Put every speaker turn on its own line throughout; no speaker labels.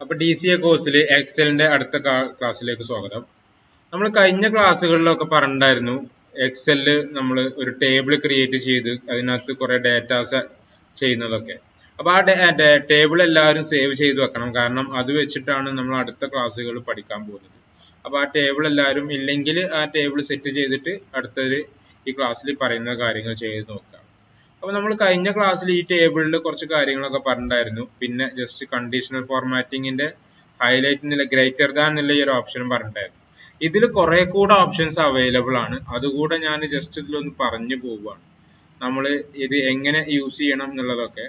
അപ്പോൾ DCA കോഴ്സിൽ എക്സലിന്റെ അടുത്ത ക്ലാസ്സിലേക്ക് സ്വാഗതം. നമ്മൾ കഴിഞ്ഞ ക്ലാസ്സുകളിലൊക്കെ പറഞ്ഞിട്ടുണ്ടായിരുന്നു എക്സലിൽ നമ്മൾ ഒരു ടേബിൾ ക്രിയേറ്റ് ചെയ്ത് അതിനകത്ത് കുറെ ഡേറ്റാസ് ചെയ്യുന്നതൊക്കെ. അപ്പോൾ ആ ടേബിൾ എല്ലാവരും സേവ് ചെയ്ത് വെക്കണം, കാരണം അത് വെച്ചിട്ടാണ് നമ്മൾ അടുത്ത ക്ലാസ്സുകൾ പഠിക്കാൻ പോകുന്നത്. അപ്പോൾ ആ ടേബിൾ എല്ലാവരും ഇല്ലെങ്കിൽ ആ ടേബിൾ സെറ്റ് ചെയ്തിട്ട് അടുത്തൊരു ഈ ക്ലാസ്സിൽ പറയുന്ന കാര്യങ്ങൾ ചെയ്ത് നോക്കാം. അപ്പോൾ നമ്മൾ കഴിഞ്ഞ ക്ലാസ്സിൽ ഈ ടേബിളിൽ കുറച്ച് കാര്യങ്ങളൊക്കെ പറഞ്ഞിട്ടുണ്ടായിരുന്നു. പിന്നെ ജസ്റ്റ് കണ്ടീഷണൽ ഫോർമാറ്റിങ്ങിന്റെ ഹൈലൈറ്റ് എന്നുള്ള ഗ്രേറ്റർ ദാൻ എന്നുള്ള ഈ ഒരു ഓപ്ഷനും പറഞ്ഞിട്ടുണ്ടായിരുന്നു. ഇതിൽ കുറെ കൂടെ ഓപ്ഷൻസ് അവൈലബിൾ ആണ്. അതുകൂടെ ഞാൻ ജസ്റ്റ് ഇതിലൊന്ന് പറഞ്ഞു പോവുകയാണ്. നമ്മൾ ഇത് എങ്ങനെ യൂസ് ചെയ്യണം എന്നുള്ളതൊക്കെ,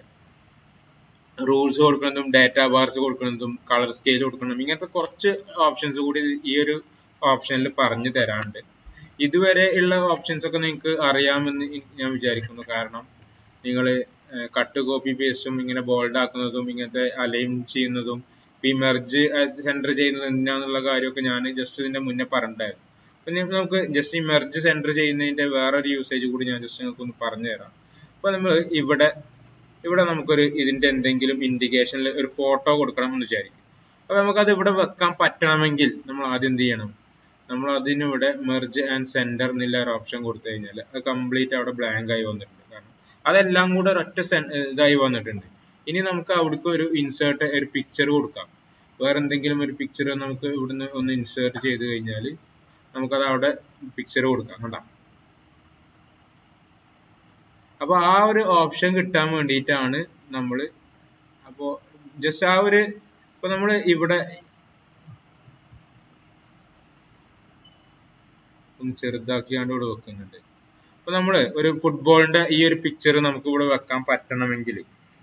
റൂൾസ് കൊടുക്കുന്നതും ഡാറ്റ ബാർസ് കൊടുക്കുന്നതും കളർ സ്കെയിൽ കൊടുക്കുന്നതും ഇങ്ങനത്തെ കുറച്ച് ഓപ്ഷൻസ് കൂടി ഈ ഒരു ഓപ്ഷനിൽ പറഞ്ഞു തരാറുണ്ട്. ഇതുവരെ ഉള്ള ഓപ്ഷൻസ് ഒക്കെ നിങ്ങൾക്ക് അറിയാമെന്ന് ഞാൻ വിചാരിക്കുന്നു. കാരണം നിങ്ങൾ കട്ട് കോപ്പി പേസ്റ്റും ഇങ്ങനെ ബോൾഡ് ആക്കുന്നതും ഇങ്ങനത്തെ അലൈൻ ചെയ്യുന്നതും ഈ മെർജ് സെൻറ്റർ ചെയ്യുന്നത് എന്തിനാന്നുള്ള കാര്യമൊക്കെ ഞാൻ ജസ്റ്റ് ഇതിന്റെ മുന്നേ പറഞ്ഞിട്ടായിരുന്നു. അപ്പം നമുക്ക് ജസ്റ്റ് ഈ മെർജ് സെൻറ്റർ ചെയ്യുന്നതിന്റെ വേറൊരു യൂസേജ് കൂടി ഞാൻ ജസ്റ്റ് നിങ്ങൾക്ക് ഒന്ന് പറഞ്ഞു തരാം. അപ്പൊ നമ്മൾ ഇവിടെ നമുക്കൊരു ഇതിന്റെ എന്തെങ്കിലും ഇൻഡിക്കേഷനിൽ ഒരു ഫോട്ടോ കൊടുക്കണം എന്ന് വിചാരിക്കും. അപ്പൊ നമുക്കത് ഇവിടെ വെക്കാൻ പറ്റണമെങ്കിൽ നമ്മൾ ആദ്യം എന്ത് ചെയ്യണം? നമ്മൾ അതിനിവിടെ മെർജ് ആൻഡ് സെന്റർ എന്നുള്ള ഒരു ഓപ്ഷൻ കൊടുത്തു കഴിഞ്ഞാൽ അത് കംപ്ലീറ്റ് അവിടെ ബ്ലാങ്ക് ആയി വന്നിട്ടുണ്ട്. കാരണം അതെല്ലാം കൂടെ ഒരൊറ്റ ഇതായി വന്നിട്ടുണ്ട്. ഇനി നമുക്ക് അവിടേക്ക് ഒരു ഇൻസേർട്ട് ഒരു പിക്ചർ കൊടുക്കാം. വേറെ എന്തെങ്കിലും ഒരു പിക്ചർ നമുക്ക് ഇവിടുന്ന് ഒന്ന് ഇൻസേർട്ട് ചെയ്ത് കഴിഞ്ഞാൽ നമുക്കത് അവിടെ പിക്ചർ കൊടുക്കാം. കണ്ടാ? അപ്പൊ ആ ഒരു ഓപ്ഷൻ കിട്ടാൻ വേണ്ടിയിട്ടാണ് നമ്മൾ അപ്പോൾ ജസ്റ്റ് ആ ഒരു ഇപ്പൊ നമ്മൾ ഇവിടെ ഒന്ന് ചെറുതാക്കിയാണ്ട് ഇവിടെ വെക്കുന്നുണ്ട്. അപ്പൊ നമ്മള് ഒരു ഫുട്ബോളിന്റെ ഈ ഒരു പിക്ചർ നമുക്ക് ഇവിടെ വെക്കാൻ പറ്റണമെങ്കിൽ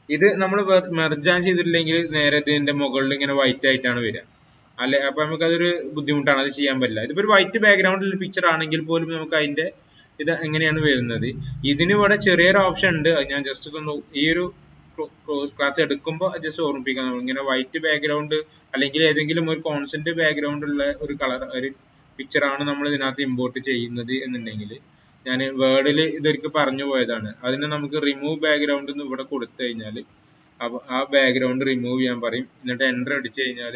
ഇത് നമ്മൾ മെർജാൻ ചെയ്തിട്ടില്ലെങ്കിൽ നേരെ ഇതിന്റെ മുകളിൽ ഇങ്ങനെ വൈറ്റ് ആയിട്ടാണ് വരിക. അല്ലെ? അപ്പൊ നമുക്കതൊരു ബുദ്ധിമുട്ടാണ്, അത് ചെയ്യാൻ പറ്റില്ല. ഇതിപ്പോ ഒരു വൈറ്റ് ബാക്ക്ഗ്രൗണ്ടിൽ പിക്ചർ ആണെങ്കിൽ പോലും നമുക്ക് അതിന്റെ ഇത് എങ്ങനെയാണ് വരുന്നത്? ഇതിന് ഇവിടെ ചെറിയൊരു ഓപ്ഷൻ ഉണ്ട്. അത് ഞാൻ ജസ്റ്റ് ഈ ഒരു ക്ലാസ് എടുക്കുമ്പോൾ ജസ്റ്റ് ഓർമ്മിപ്പിക്കാം. ഇങ്ങനെ വൈറ്റ് ബാക്ക്ഗ്രൗണ്ട് അല്ലെങ്കിൽ ഏതെങ്കിലും ഒരു കോൺസ്റ്റന്റ് ബാക്ക്ഗ്രൗണ്ട് ഉള്ള ഒരു കളർ ഒരു പിക്ചർ ആണ് നമ്മൾ ഇതിനകത്ത് ഇമ്പോർട്ട് ചെയ്യുന്നത് എന്നുണ്ടെങ്കിൽ, ഞാൻ വേർഡിൽ ഇതൊരിക്കൽ പറഞ്ഞു പോയതാണ്. അതിന് നമുക്ക് റിമൂവ് ബാക്ക്ഗ്രൗണ്ട് എന്ന് ഇവിടെ കൊടുത്തു കഴിഞ്ഞാൽ ആ ബാക്ക്ഗ്രൗണ്ട് റിമൂവ് ചെയ്യാൻ പറയും. എന്നിട്ട് എൻ്റർ അടിച്ചു കഴിഞ്ഞാൽ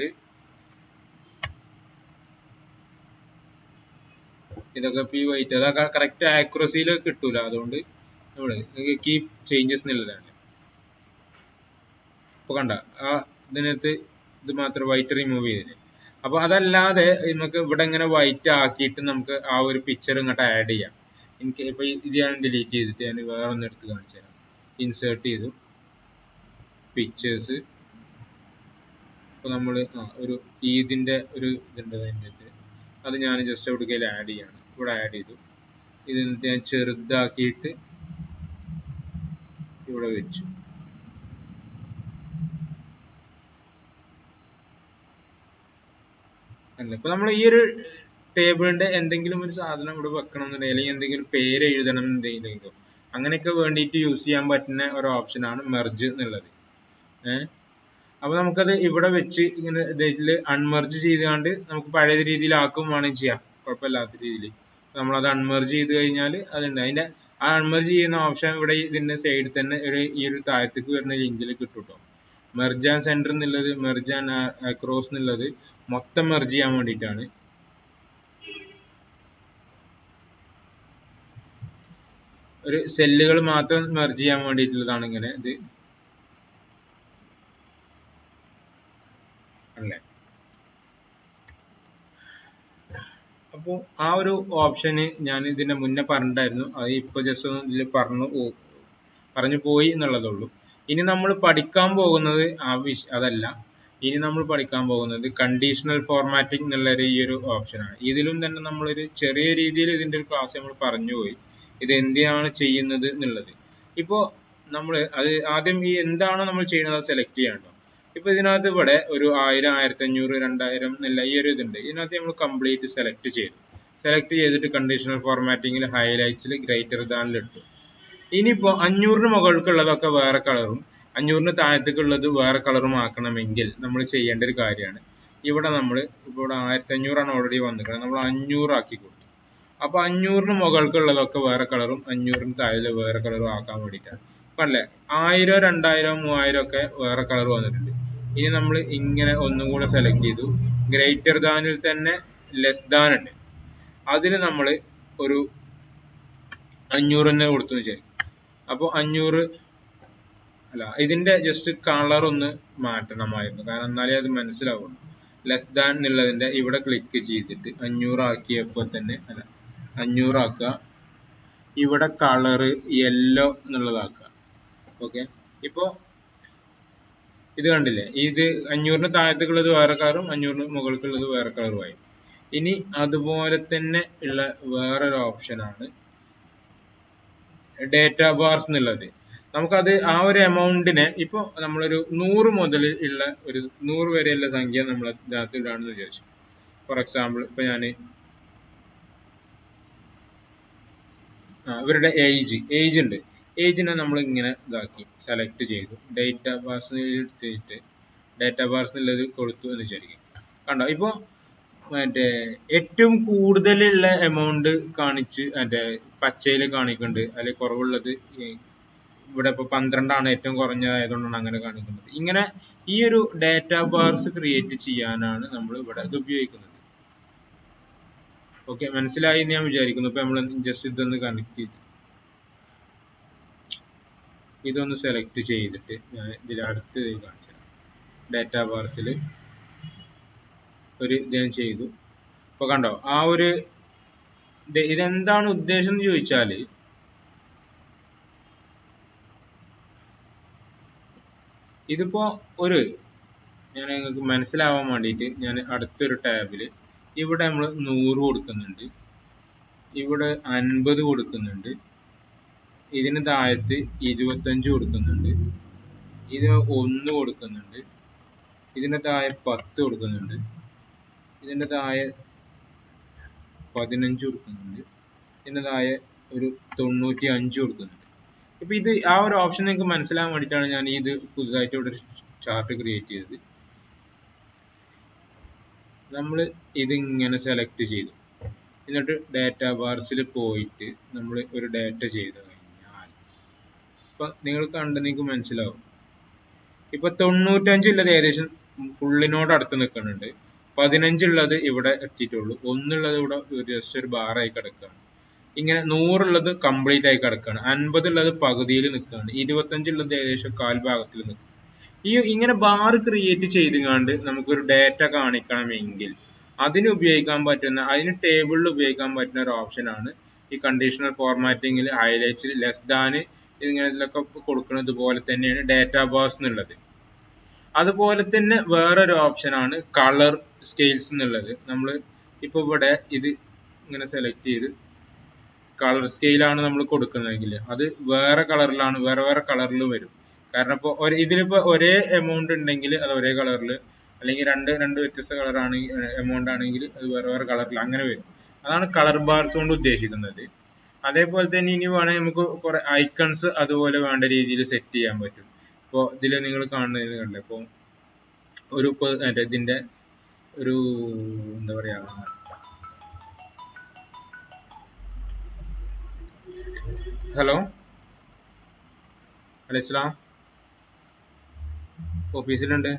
ഇതൊക്കെ ഈ വൈറ്റ് അതൊക്കെ കറക്റ്റ് ആക്യുറസിയിൽ കിട്ടൂല. അതുകൊണ്ട് നമ്മൾ കീപ് ചേഞ്ചസ് എന്നുള്ളതാണ്. ഇപ്പൊ കണ്ട ആ ഇതിനകത്ത് ഇത് മാത്രം വൈറ്റ് റിമൂവ് ചെയ്തിന്. അപ്പൊ അതല്ലാതെ നമുക്ക് ഇവിടെ ഇങ്ങനെ വൈറ്റ് ആക്കിയിട്ട് നമുക്ക് ആ ഒരു പിക്ചർ ഇങ്ങോട്ട് ആഡ് ചെയ്യാം. എനിക്ക് ഇപ്പൊ ഇത് ഞാൻ ഡിലീറ്റ് ചെയ്തിട്ട് ഞാൻ വേറെ ഒന്ന് എടുത്ത് കാണിച്ചു തരാം. ഇൻസേർട്ട് ചെയ്തു പിക്ചേഴ്സ്. ഇപ്പൊ നമ്മൾ ഒരു ഈദിന്റെ ഒരു ഇതുണ്ട് അതിനകത്ത്, അത് ഞാൻ ജസ്റ്റ് എവിടേക്കെങ്കിലും ആഡ് ചെയ്യാണ്. ഇവിടെ ആഡ് ചെയ്തു. ഇതിനകത്ത് ഞാൻ ചെറുതാക്കിയിട്ട് ഇവിടെ വെച്ചു. അല്ല, ഇപ്പൊ നമ്മൾ ഈ ഒരു ടേബിളിന്റെ എന്തെങ്കിലും ഒരു സാധനം ഇവിടെ വെക്കണം എന്നുണ്ടെങ്കിൽ അല്ലെങ്കിൽ എന്തെങ്കിലും പേര് എഴുതണം എന്നുണ്ടെങ്കിലും അങ്ങനെയൊക്കെ വേണ്ടിയിട്ട് യൂസ് ചെയ്യാൻ പറ്റുന്ന ഒരു ഓപ്ഷനാണ് മെർജ് എന്നുള്ളത്. അപ്പൊ നമുക്കത് ഇവിടെ വെച്ച് ഇങ്ങനെ ഇതിൽ അൺമെർജ് ചെയ്തുകൊണ്ട് നമുക്ക് പഴയ രീതിയിൽ ആക്കും വേണമെങ്കിൽ ചെയ്യാം, കുഴപ്പമില്ലാത്ത രീതിയിൽ. നമ്മളത് അൺമെർജ് ചെയ്ത് കഴിഞ്ഞാൽ അതുണ്ട്. അതിന്റെ ആ അൺമെർജ് ചെയ്യുന്ന ഓപ്ഷൻ ഇവിടെ ഇതിന്റെ സൈഡിൽ തന്നെ ഈ ഒരു താഴത്തേക്ക് വരുന്ന ലിങ്കിൽ കിട്ടും കേട്ടോ. മെർജ് ആൻഡ് സെന്റർ എന്നുള്ളത്, മെർജ് ആൻഡ് അക്രോസ് എന്നുള്ളത് മൊത്തം മെർജ് ചെയ്യാൻ വേണ്ടിയിട്ടാണ്. ഒരു സെല്ലുകൾ മാത്രം മെർജ് ചെയ്യാൻ വേണ്ടിയിട്ടുള്ളതാണ് ഇങ്ങനെ ഇത് അല്ലേ. അപ്പോൾ ആ ഒരു ഓപ്ഷന് ഞാൻ ഇതിന്റെ മുന്നേ പറഞ്ഞിട്ടായിരുന്നു. അത് ഇപ്പൊ ജസ്റ്റ് ഒന്ന് ഇതിൽ പറഞ്ഞു പോയി എന്നുള്ളതുള്ളൂ. ഇനി നമ്മൾ പഠിക്കാൻ പോകുന്നത് അതല്ല. ഇനി നമ്മൾ പഠിക്കാൻ പോകുന്നത് കണ്ടീഷണൽ ഫോർമാറ്റിംഗ് എന്നുള്ള ഈ ഒരു ഓപ്ഷനാണ്. ഇതിലും തന്നെ നമ്മളൊരു ചെറിയ രീതിയിൽ ഇതിന്റെ ഒരു ക്ലാസ് നമ്മൾ പറഞ്ഞു പോയി, ഇത് എന്തിനാണ് ചെയ്യുന്നത് എന്നുള്ളത്. ഇപ്പോ നമ്മൾ അത് ആദ്യം ഈ എന്താണോ നമ്മൾ ചെയ്യുന്നത് അത് സെലക്ട് ചെയ്യണം. ഇപ്പൊ ഇതിനകത്ത് ഇവിടെ ഒരു 1000, 1500, 2000 എന്നുള്ള ഈ ഒരു ഇതുണ്ട്. ഇതിനകത്ത് നമ്മൾ കംപ്ലീറ്റ് സെലക്ട് ചെയ്തിട്ട് കണ്ടീഷണൽ ഫോർമാറ്റിംഗിൽ ഹൈലൈറ്റ്സിൽ ഗ്രേറ്റർ ദാനിൽ ഇട്ടു. ഇനിയിപ്പോ 500 മുകൾക്കുള്ളതൊക്കെ വേറെ കളറും 500 താഴത്തേക്കുള്ളത് വേറെ കളറും ആക്കണമെങ്കിൽ നമ്മൾ ചെയ്യേണ്ട ഒരു കാര്യമാണ്. ഇവിടെ നമ്മൾ ഇവിടെ 1500 ഓൾറെഡി വന്നിട്ടുണ്ട്, നമ്മൾ 500 ആക്കി കൊടുത്തു. അപ്പൊ 500 മുകൾക്കുള്ളതൊക്കെ വേറെ കളറും 500 താഴെ വേറെ കളറും ആക്കാൻ വേണ്ടിയിട്ടാണ്. അപ്പൊ അല്ലേ 1000, 2000, 3000 ഒക്കെ വേറെ കളർ വന്നിട്ടുണ്ട്. ഇനി നമ്മൾ ഇങ്ങനെ ഒന്നും കൂടെ സെലക്ട് ചെയ്തു. ഗ്രേറ്റർ ദാനിൽ തന്നെ ലെസ് ദാൻ ഉണ്ട്, അതിന് നമ്മൾ ഒരു 500 തന്നെ കൊടുത്തു വിചാരിക്കും. അപ്പോൾ 500 അല്ല, ഇതിന്റെ ജസ്റ്റ് കളർ ഒന്ന് മാറ്റണമായിരുന്നു, കാരണം എന്നാലേ അത് മനസ്സിലാവുള്ളൂ. ലെസ് ദാൻ എന്നുള്ളതിന്റെ ഇവിടെ ക്ലിക്ക് ചെയ്തിട്ട് 500 ആക്കിയപ്പോൾ തന്നെ 500 ആക്കുക. ഇവിടെ കളറ് യെല്ലോ എന്നുള്ളതാക്കുക. ഓക്കെ, ഇപ്പോ ഇത് കണ്ടില്ലേ, ഇത് 500 താഴത്തേക്കുള്ളത് വേറെ കളറും 500 മുകൾക്കുള്ളത് വേറെ കളറുമായി. ഇനി അതുപോലെ തന്നെ ഉള്ള വേറൊരു ഓപ്ഷനാണ് ഡേറ്റ ബാർസ് എന്നുള്ളത്. നമുക്കത് ആ ഒരു എമൗണ്ടിനെ ഇപ്പൊ നമ്മളൊരു 100 മുതൽ ഉള്ള ഒരു 100 വരെയുള്ള സംഖ്യ നമ്മൾ ഇതിനകത്ത് ഇടാണെന്ന് വിചാരിച്ചു. ഫോർ എക്സാമ്പിൾ ഇപ്പൊ ഞാൻ ഇവരുടെ ഏജ് ഉണ്ട്, ഏജിനെ നമ്മൾ ഇങ്ങനെ ഇതാക്കി സെലക്ട് ചെയ്തു, ഡേറ്റ ബാർസ് എടുത്തിട്ട് ഡേറ്റ ബാർസ് എന്നുള്ളത് കൊടുത്തു എന്ന് വിചാരിക്കും. കണ്ടോ, ഇപ്പൊ മറ്റേ ഏറ്റവും കൂടുതലുള്ള എമൗണ്ട് കാണിച്ച് മറ്റേ പച്ചയിൽ കാണിക്കുന്നുണ്ട്, അല്ലെങ്കിൽ കുറവുള്ളത് ഇവിടെ ഇപ്പൊ 12 ആണ് ഏറ്റവും കുറഞ്ഞതായതുകൊണ്ടാണ് അങ്ങനെ കാണിക്കുന്നത്. ഇങ്ങനെ ഈ ഒരു ഡേറ്റ ബാർസ് ക്രിയേറ്റ് ചെയ്യാനാണ് നമ്മൾ ഇവിടെ ഇത് ഉപയോഗിക്കുന്നത്. ഓക്കെ, മനസ്സിലായി എന്ന് ഞാൻ വിചാരിക്കുന്നു. ഇപ്പൊ നമ്മൾ ജസ്റ്റ് ഇതൊന്ന് കണക്ട് ചെയ്ത് ഇതൊന്ന് സെലക്ട് ചെയ്തിട്ട് ഞാൻ ഇതിൽ അടുത്ത് കാണിച്ചു തരാം. ഡേറ്റ ബാർസിൽ ഒരു ഇത് ഞാൻ ചെയ്തു. ഇപ്പൊ കണ്ടോ, ആ ഒരു ഇതെന്താണ് ഉദ്ദേശം എന്ന് ചോദിച്ചാല്, ഇതിപ്പോ ഒരു ഞാൻ നിങ്ങൾക്ക് മനസ്സിലാവാൻ വേണ്ടിയിട്ട് ഞാൻ അടുത്തൊരു ടാബിൽ ഇവിടെ നമ്മൾ 100 കൊടുക്കുന്നുണ്ട്, ഇവിടെ 50 കൊടുക്കുന്നുണ്ട്, ഇതിന് താഴത്ത് 25 കൊടുക്കുന്നുണ്ട്, ഇത് 1 കൊടുക്കുന്നുണ്ട്, ഇതിന്റെ താഴെ 10 കൊടുക്കുന്നുണ്ട്, ഇതിന്റെ താഴെ 15 കൊടുക്കുന്നുണ്ട്, ഇതിന്റെ താഴെ ഒരു 95 കൊടുക്കുന്നുണ്ട്. ഇപ്പൊ ഇത് ആ ഒരു ഓപ്ഷൻ നിങ്ങൾക്ക് മനസ്സിലാകാൻ വേണ്ടിയിട്ടാണ് ഞാൻ ഇത് പുതുതായിട്ട് ഇവിടെ ഒരു ചാർട്ട് ക്രിയേറ്റ് ചെയ്തത്. നമ്മൾ ഇതിങ്ങനെ സെലക്ട് ചെയ്തു, എന്നിട്ട് ഡേറ്റ ബാർസിൽ പോയിട്ട് നമ്മൾ ഒരു ഡേറ്റ ചെയ്ത് കഴിഞ്ഞാൽ ഇപ്പൊ നിങ്ങൾ നിങ്ങൾക്ക് മനസ്സിലാവും. ഇപ്പൊ 95 ഉള്ളത് ഏകദേശം ഫുള്ളിനോട് അടുത്ത് നിൽക്കുന്നുണ്ട്, 15 ഉള്ളത് ഇവിടെ എത്തിയിട്ടുള്ളൂ, 1 ഉള്ളത് ഇവിടെ ജസ്റ്റ് ഒരു ബാറായി കിടക്കുകയാണ്, ഇങ്ങനെ 100 ഉള്ളത് കംപ്ലീറ്റ് ആയി കിടക്കുകയാണ്, 50 ഉള്ളത് പകുതിയിൽ നിൽക്കുകയാണ്, 25 ഉള്ളത് ഏകദേശം കാൽഭാഗത്തിൽ നിൽക്കും. ഇങ്ങനെ ബാർ ക്രിയേറ്റ് ചെയ്തുകൊണ്ട് നമുക്കൊരു ഡേറ്റ കാണിക്കണമെങ്കിൽ അതിന് ഉപയോഗിക്കാൻ പറ്റുന്ന, അതിന് ടേബിളിൽ ഉപയോഗിക്കാൻ പറ്റുന്ന ഒരു ഓപ്ഷനാണ് ഈ കണ്ടീഷണൽ ഫോർമാറ്റിംഗിൽ ഹൈലൈറ്റ്സിൽ ലെസ് ദാന് ഇങ്ങനെ ഇതിലൊക്കെ കൊടുക്കുന്നത് പോലെ തന്നെയാണ് ഡേറ്റ ബാർസ് എന്നുള്ളത്. അതുപോലെ തന്നെ വേറൊരു ഓപ്ഷനാണ് കളർ സ്കെയിൽസ് എന്നുള്ളത്. നമ്മൾ ഇപ്പൊ ഇവിടെ ഇത് ഇങ്ങനെ സെലക്ട് ചെയ്ത് കളർ സ്കെയിലാണ് നമ്മൾ കൊടുക്കുന്നതെങ്കിൽ അത് വേറെ കളറിലാണ്, വേറെ വേറെ കളറിൽ വരും. കാരണം ഇപ്പോൾ ഇതിലിപ്പോ ഒരേ എമൗണ്ട് ഉണ്ടെങ്കിൽ അത് ഒരേ കളറിൽ, അല്ലെങ്കിൽ രണ്ട് വ്യത്യസ്ത കളറാണ് എമൗണ്ട് ആണെങ്കിൽ അത് വേറെ വേറെ കളറിൽ അങ്ങനെ വരും. അതാണ് കളർ ബാർസ് കൊണ്ട് ഉദ്ദേശിക്കുന്നത്. അതേപോലെ തന്നെ ഇനി വേണമെങ്കിൽ നമുക്ക് കുറെ ഐക്കൺസ് അതുപോലെ വേണ്ട രീതിയിൽ സെറ്റ് ചെയ്യാൻ പറ്റും. ഇപ്പോൾ ഇതിൽ നിങ്ങൾ കാണുന്നത് കണ്ടേ, ഇപ്പോൾ ഒരു ഇതിന്റെ ഒരു എന്താ പറയാ, ഹലോ അലൈഹിസ്സലാം, ഓഫീസിലുണ്ട്.